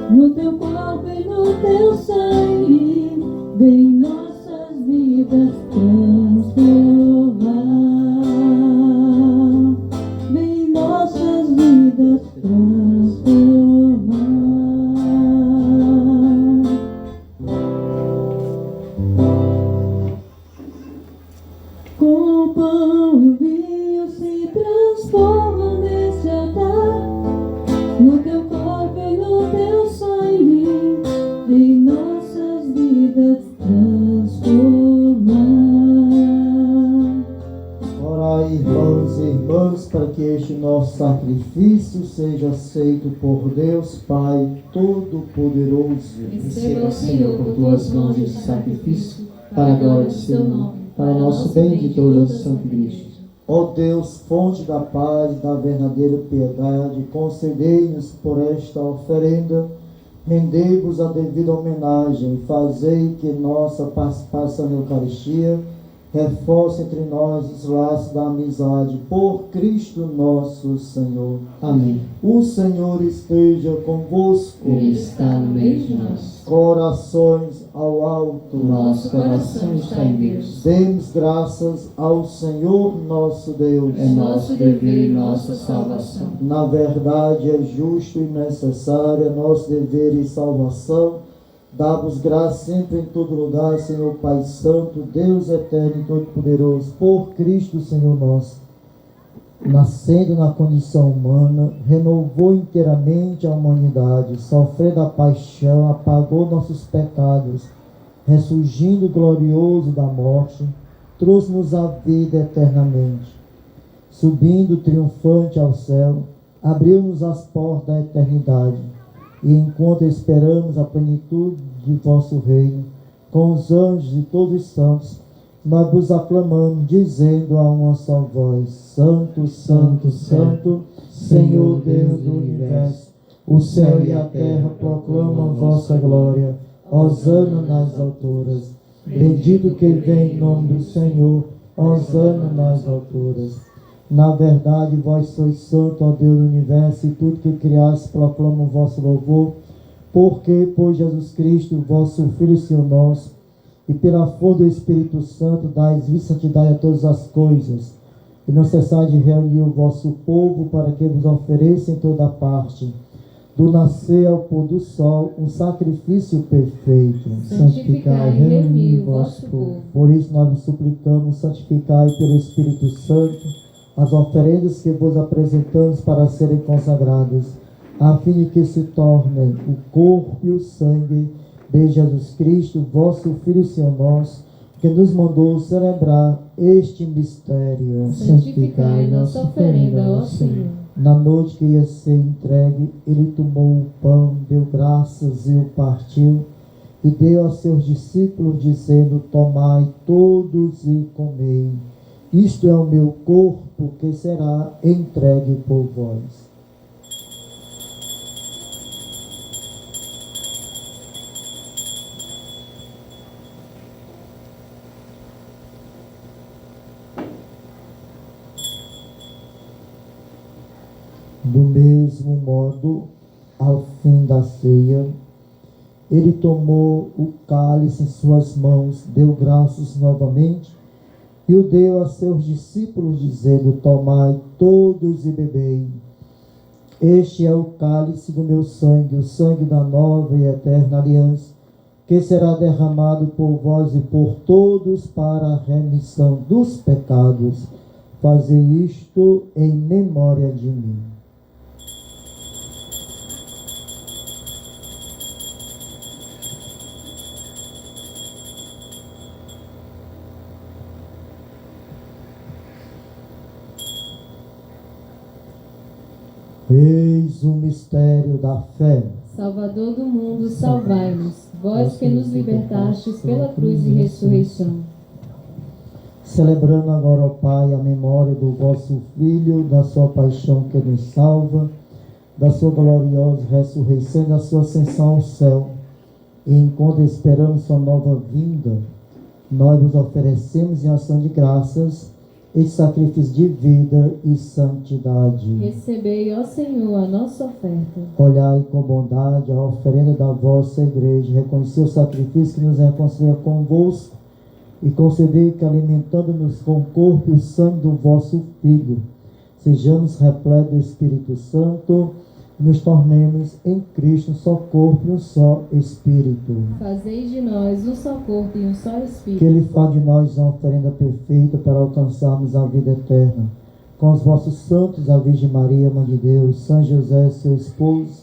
no teu corpo e no teu sangue, em nossas vidas transformar. Em nossas vidas transformar. Com o pão e o vinho se transforma nesse altar, no teu corpo e no teu sangue, em para que este nosso sacrifício seja aceito por Deus Pai Todo-Poderoso. Receba, Senhor, por tuas mãos este sacrifício, para a glória de seu nome, para nosso bem de toda a Santa Igreja. Ó Deus, fonte da paz e da verdadeira piedade, concedei-nos por esta oferenda, rendei-vos a devida homenagem, fazei que nossa participação na Eucaristia reforce entre nós os laços da amizade, por Cristo nosso Senhor. Amém. O Senhor esteja convosco. Ele está no meio de nós. Corações ao alto. Nosso coração está em Deus. Demos graças ao Senhor nosso Deus. É nosso dever e nossa salvação. Na verdade, é justo e necessário nosso dever e salvação. Dá-vos graça sempre em todo lugar, Senhor Pai Santo, Deus eterno e todo-poderoso, por Cristo, Senhor nosso. Nascendo na condição humana, renovou inteiramente a humanidade, sofrendo a paixão, apagou nossos pecados, ressurgindo glorioso da morte, trouxe-nos a vida eternamente. Subindo triunfante ao céu, abriu-nos as portas da eternidade. E enquanto esperamos a plenitude de vosso reino, com os anjos e todos os santos, nós vos aclamamos, dizendo a uma só voz: Santo, Santo, Santo, Senhor Deus do universo, o céu e a terra proclamam vossa glória. Hosana nas alturas. Bendito que vem em nome do Senhor, hosana nas alturas. Na verdade, vós sois santo, ó Deus do universo, e tudo que criaste proclama o vosso louvor, porque por Jesus Cristo, vosso Filho, Senhor nosso, e pela força do Espírito Santo, dais vida e santidade a todas as coisas, e não cessai de reunir o vosso povo para que vos ofereça em toda parte, do nascer ao pôr do sol, um sacrifício perfeito. Santificai e reuni o vosso povo. Por isso nós vos suplicamos, santificai pelo Espírito Santo as oferendas que vos apresentamos para serem consagradas, a fim de que se tornem o corpo e o sangue de Jesus Cristo, vosso Filho, Senhor nosso, que nos mandou celebrar este mistério. Santificai nossa oferenda, ó Senhor. Na noite que ia ser entregue, ele tomou o pão, deu graças e o partiu, e deu aos seus discípulos, dizendo: tomai todos e comei. Isto é o meu corpo que será entregue por vós. Do mesmo modo, ao fim da ceia, ele tomou o cálice em suas mãos, deu graças novamente, e o deu a seus discípulos, dizendo: tomai todos e bebei. Este é o cálice do meu sangue, o sangue da nova e eterna aliança, que será derramado por vós e por todos para a remissão dos pecados. Fazei isto em memória de mim. Eis o mistério da fé. Salvador do mundo, salvai-nos, vós que nos libertastes pela cruz e ressurreição. Celebrando agora, ó Pai, a memória do vosso Filho, da sua paixão que nos salva, da sua gloriosa ressurreição e da sua ascensão ao céu, e enquanto esperamos sua nova vinda, nós vos oferecemos em ação de graças e sacrifício de vida e santidade. Recebei, ó Senhor, a nossa oferta. Olhai com bondade a oferenda da vossa igreja, reconhecei o sacrifício que nos reconcilia convosco, e concedei que, alimentando-nos com o corpo e o sangue do vosso Filho, sejamos repletos do Espírito Santo, e nos tornemos em Cristo um só corpo e um só Espírito. Fazei de nós um só corpo e um só Espírito. Que Ele faça de nós uma oferenda perfeita para alcançarmos a vida eterna. Com os vossos santos, a Virgem Maria, Mãe de Deus, São José, seu esposo,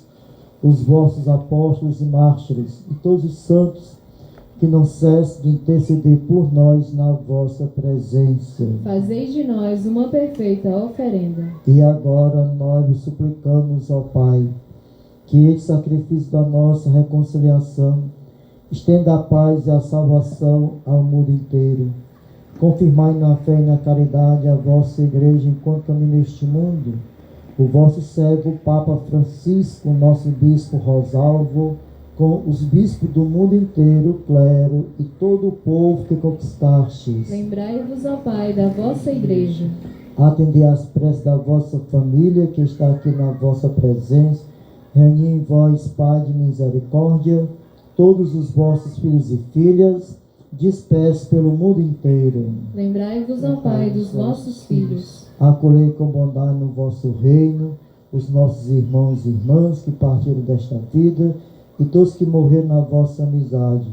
os vossos apóstolos e mártires, e todos os santos que não cesse de interceder por nós na vossa presença. Fazei de nós uma perfeita oferenda. E agora nós vos suplicamos, ó Pai, que este sacrifício da nossa reconciliação estenda a paz e a salvação ao mundo inteiro. Confirmai na fé e na caridade a vossa igreja enquanto caminha neste mundo. O vosso servo, o Papa Francisco, o nosso bispo Rosalvo, com os bispos do mundo inteiro, o clero e todo o povo que conquistastes. Lembrai-vos, ó Pai, da vossa igreja. Atendei às preces da vossa família que está aqui na vossa presença. Reuni em vós, Pai de misericórdia, todos os vossos filhos e filhas, dispersos pelo mundo inteiro. Lembrai-vos, ó Pai, dos vossos filhos. Acolhei com bondade no vosso reino os nossos irmãos e irmãs que partiram desta vida e todos que morreram na vossa amizade.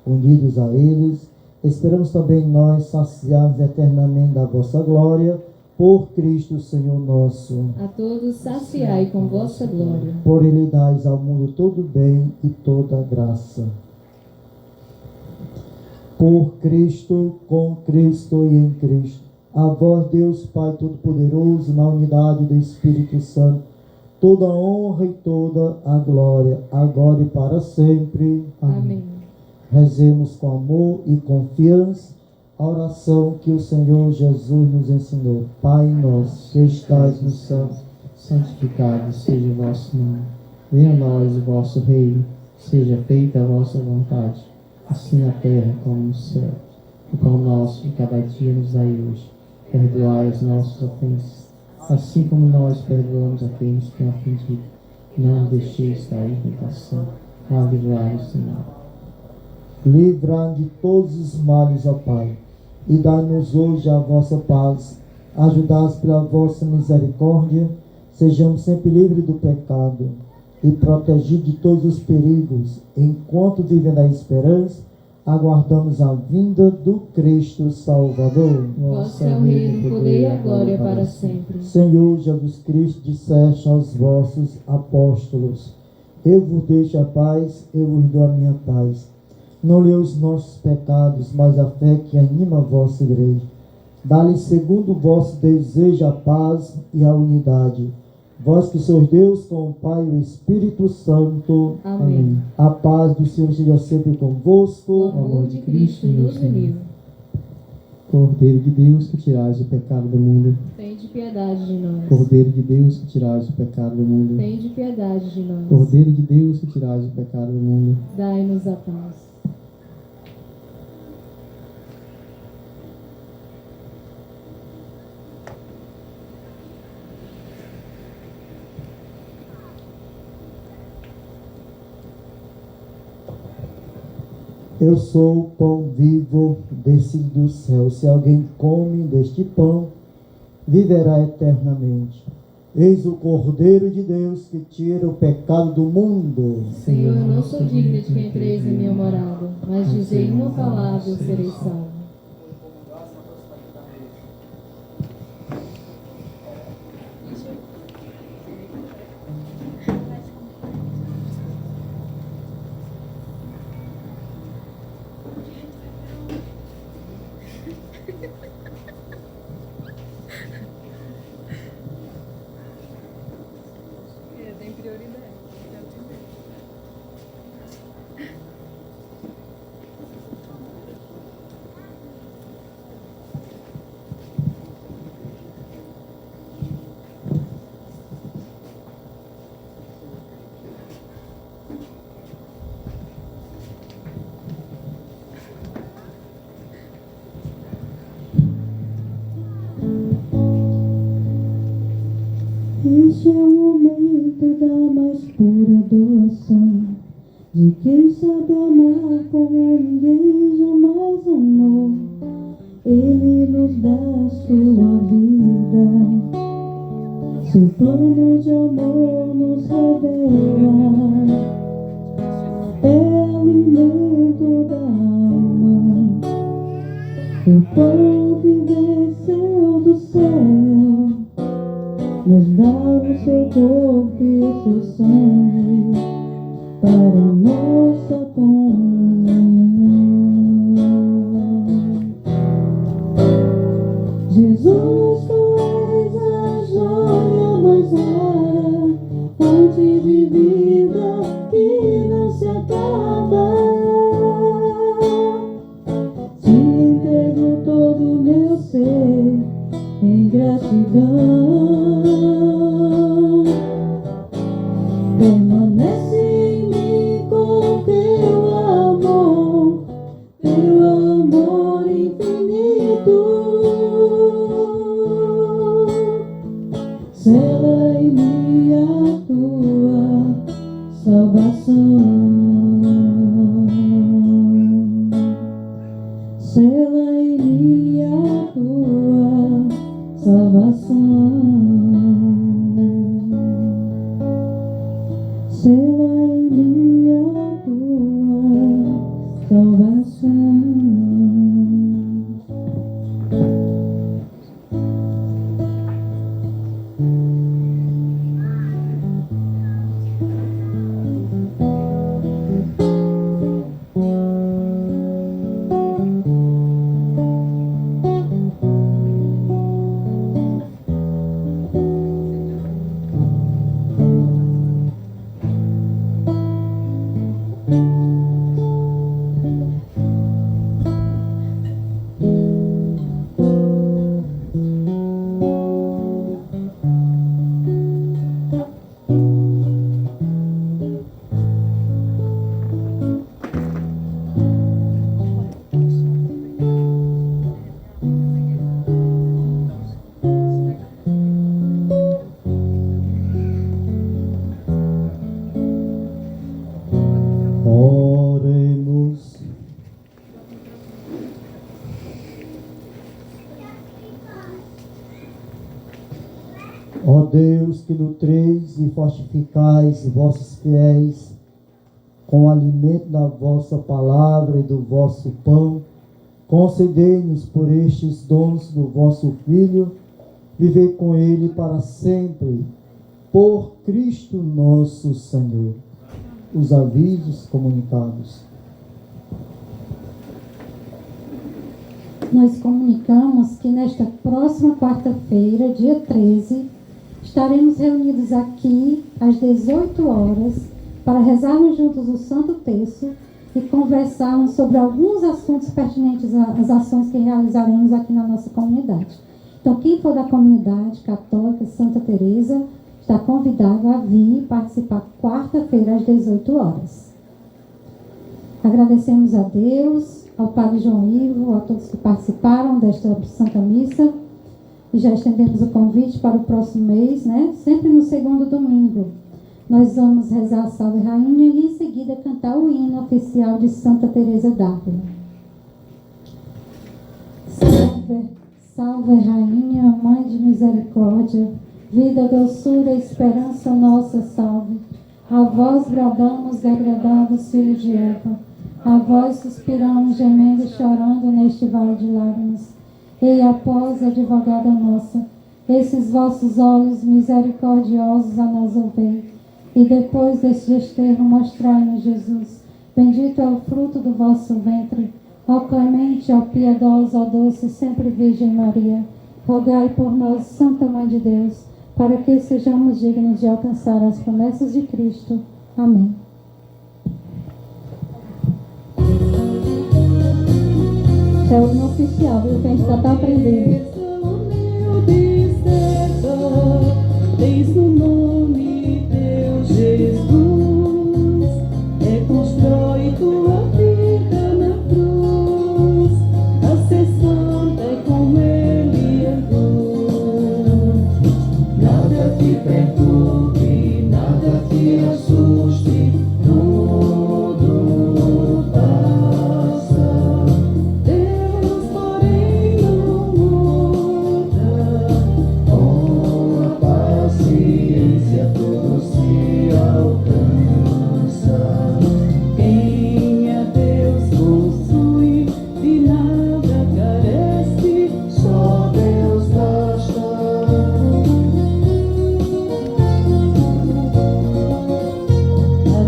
Unidos a eles, esperamos também nós saciados eternamente da vossa glória, por Cristo Senhor nosso. A todos saciai com vossa glória. Por ele dais ao mundo todo bem e toda graça. Por Cristo, com Cristo e em Cristo. A vós, Deus Pai Todo-Poderoso, na unidade do Espírito Santo, toda a honra e toda a glória, agora e para sempre. Amém. Rezemos com amor e confiança a oração que o Senhor Jesus nos ensinou. Pai nosso, que estais no céu, santificado seja o vosso nome. Venha a nós o vosso reino, seja feita a vossa vontade, assim na terra como no céu. O pão nosso de cada dia nos dai hoje. Perdoai as nossas ofensas, assim como nós perdoamos a quem nos tem ofendido. Não nos deixeis cair em tentação, mas livrai-nos do mal. Livrai-nos de todos os males, ó Pai, e dai-nos hoje a vossa paz. Ajudados pela vossa misericórdia, sejamos sempre livres do pecado e protegidos de todos os perigos, enquanto vivendo a esperança, aguardamos a vinda do Cristo Salvador. Vosso é o reino, o poder e a glória para sempre. Senhor Jesus Cristo, disseste aos vossos apóstolos: eu vos deixo a paz, eu vos dou a minha paz. Não lê os nossos pecados, mas a fé que anima a vossa igreja. Dá-lhe segundo o vosso desejo a paz e a unidade. Vós que sois Deus com o Pai e o Espírito Santo. Amém. A paz do Senhor seja sempre convosco. O amor de Cristo nos uniu. Cordeiro de Deus, que tirais o pecado do mundo. Tende piedade de nós. Cordeiro de Deus, que tirais o pecado do mundo. Tende piedade de nós. Cordeiro de Deus, que tirais o pecado do mundo. Dai-nos a paz. Eu sou o pão vivo descido do céu. Se alguém come deste pão, viverá eternamente. Eis o Cordeiro de Deus que tira o pecado do mundo. Senhor, eu não sou digno de que entreis em minha morada, mas dizei uma palavra e eu serei salvo. Este é o momento da mais pura doação, de quem sabe amar como ninguém jamais amou. Ele nos dá sua vida, seu plano de amor nos revela. É alimento da alma, o pão que desceu do céu, nos dá o seu corpo e o seu sangue para nossa comunhão. em mim a tua salvação. Sela em mim a tua salvação. Sela em mim a tua salvação. Oremos. Ó Deus, que nutreis e fortificais vossos fiéis com o alimento da vossa palavra e do vosso pão, concedei-nos por estes dons do vosso Filho, viver com ele para sempre, por Cristo nosso Senhor. Os avisos comunicados. Nós comunicamos que nesta próxima quarta-feira, dia 13, estaremos reunidos aqui às 18 horas para rezarmos juntos o Santo Terço e conversarmos sobre alguns assuntos pertinentes às ações que realizaremos aqui na nossa comunidade. Então, quem for da comunidade católica Santa Teresa está convidado a vir participar quarta-feira às 18 horas. Agradecemos a Deus, ao Padre João Ivo, a todos que participaram desta Santa Missa. E já estendemos o convite para o próximo mês, né? Sempre no segundo domingo. Nós vamos rezar a Salve Rainha e em seguida cantar o hino oficial de Santa Teresa d'Ávila. Salve, salve Rainha, Mãe de Misericórdia, vida, doçura, esperança nossa, salve. A vós bradamos, degradados filhos de Eva, a vós suspiramos, gemendo e chorando neste vale de lágrimas. Ei, após, advogada nossa, esses vossos olhos misericordiosos a nós ouvei, e depois deste desterro mostrai-nos Jesus. Bendito é o fruto do vosso ventre, ó clemente, ó piedosa, ó doce, sempre Virgem Maria. Rogai por nós, Santa Mãe de Deus, para que sejamos dignos de alcançar as promessas de Cristo. Amém. Esse é o hino oficial, viu? Que a gente já está aprendendo. Tens no nome teu Jesus, reconstrói tua vida na cruz, a ser santa é como ele andou. Nada te perturbe, nada te assuste, tudo passa. Deus, porém, não muda, com a paciência tudo se alcança. Quem a Deus possui, de nada carece, só Deus basta. A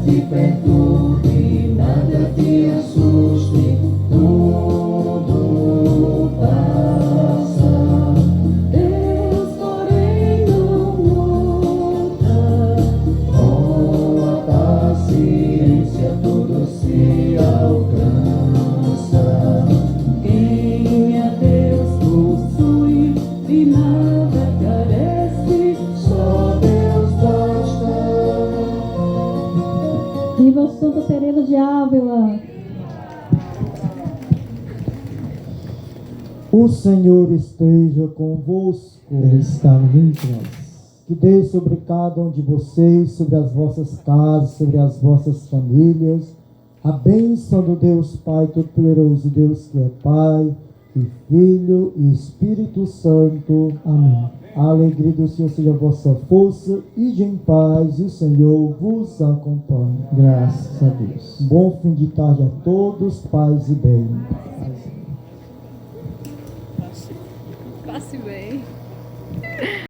te perturbe, nada te assuste, tudo passa. Deus, porém, não muda, com a paciência tudo se alcança. Quem a Deus possui, de nada carece, só Deus basta. Viva Santa Teresa de Ávila! O Senhor esteja convosco. Ele está no meio de nós. Que Deus sobre cada um de vocês, sobre as vossas casas, sobre as vossas famílias, a bênção do Deus Pai Todo-Poderoso, Deus que é Pai, e Filho e Espírito Santo. Amém. A alegria do Senhor seja a vossa força, e de em paz, e o Senhor vos acompanhe. Graças a Deus. Bom fim de tarde a todos, paz e bem. Passe bem.